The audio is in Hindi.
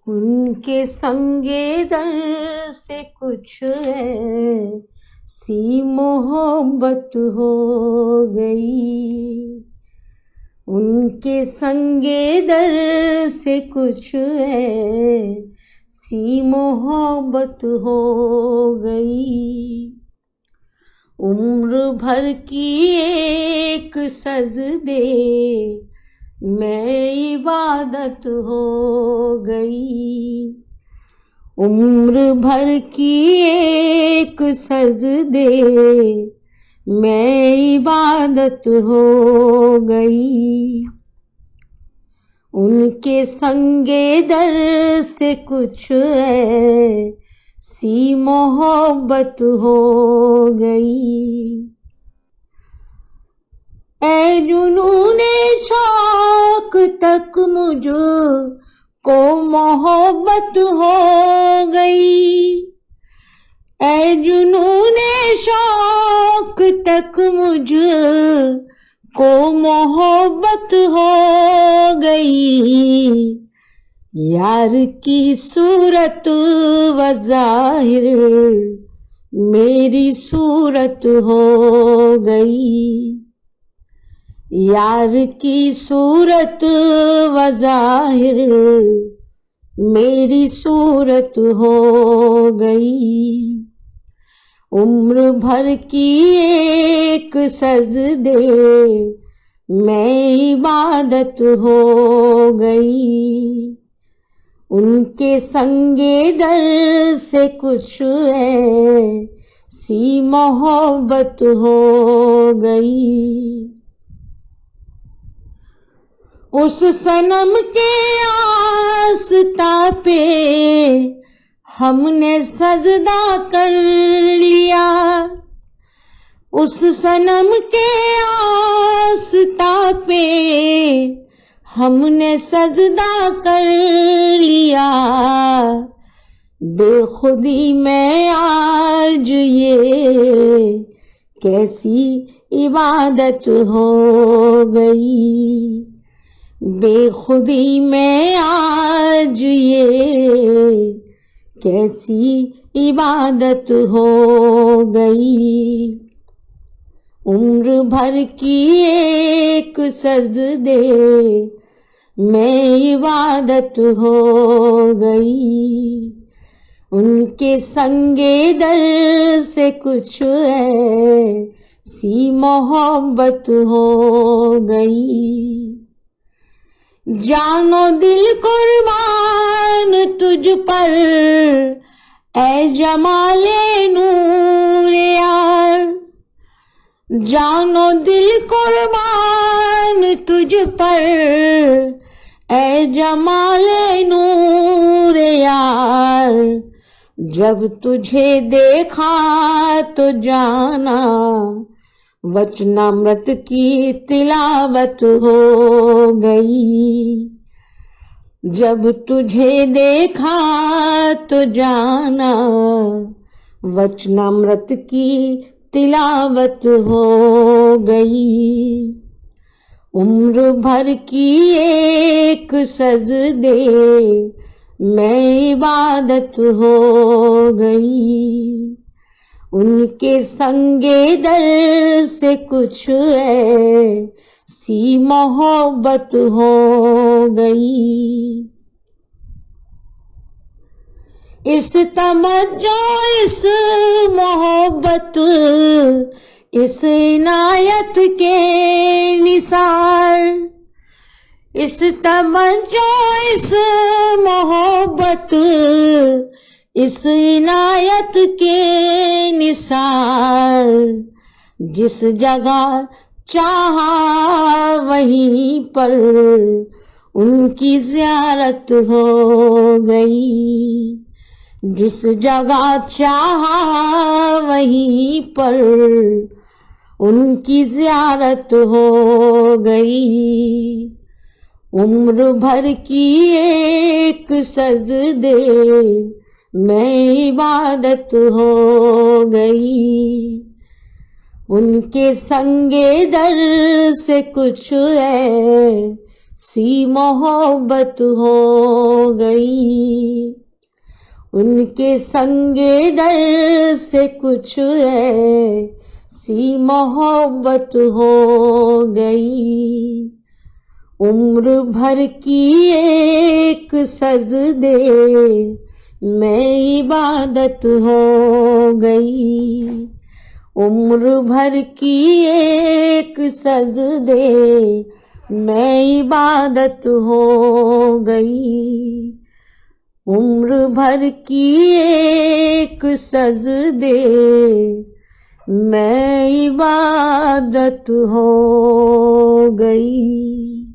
उनके संगे दर से कुछ ऐसी मोहब्बत हो गई। उनके संगे दर से कुछ ऐसी मोहब्बत हो गई। उम्र भर की एक सजदे मैं इबादत हो गई। उम्र भर की एक सजदे मैं इबादत हो गई। उनके संगे दर से कुछ ऐसी मोहब्बत हो गई। ऐ जुनूने शौक तक मुझको मोहब्बत हो गई। ऐ जुनूने शौक तक मुझको मोहब्बत हो गई। यार की सूरत व ज़ाहिर मेरी सूरत हो गई। यार की सूरत व ज़ाहिर मेरी सूरत हो गई। उम्र भर की एक सजदे मैं इबादत हो गई। उनके संगे दर से कुछ ऐसी मोहब्बत हो गई। उस सनम के आस्था पे हमने सजदा कर लिया। उस सनम के आस्था पे हमने सजदा कर लिया। बेखुदी में आज ये कैसी इबादत हो गई। बेखुदी में आज ये कैसी इबादत हो गई। उम्र भर की एक सजदे में इबादत हो गई। उनके संगे दर से कुछ ऐसी मोहब्बत हो गई। जानो दिल कुर्बान तुझ पर ऐ जमाले नूर यार। जानो दिल कुर्बान तुझ पर ऐ जमाले नूर यार। जब तुझे देखा तो जाना वचनामृत की तिलावत हो गई। जब तुझे देखा तो जाना वचनामृत की तिलावत हो गई। उम्र भर की एक सजदे में इबादत हो गई। उनके संगे दर से कुछ ऐसी मोहब्बत हो गई। इस तमज्जो इस मोहब्बत इस इनायत के निसार। इस तमज्जो इस मोहब्बत इस इनायत के निसार। जिस जगह चाहा वहीं पर उनकी ज़ियारत हो गई। जिस जगह चाहा वहीं पर उनकी ज़ियारत हो गई। उम्र भर की एक सजदे में इबादत हो गई। उनके संगे दर से कुछ ऐसी मोहब्बत हो गई। उनके संगे दर से कुछ ऐसी मोहब्बत हो गई। उम्र भर की एक सजदे में इबादत हो गई। उम्र भर की एक सजदे में इबादत हो गई। उम्र भर की एक सजदे में इबादत हो गई।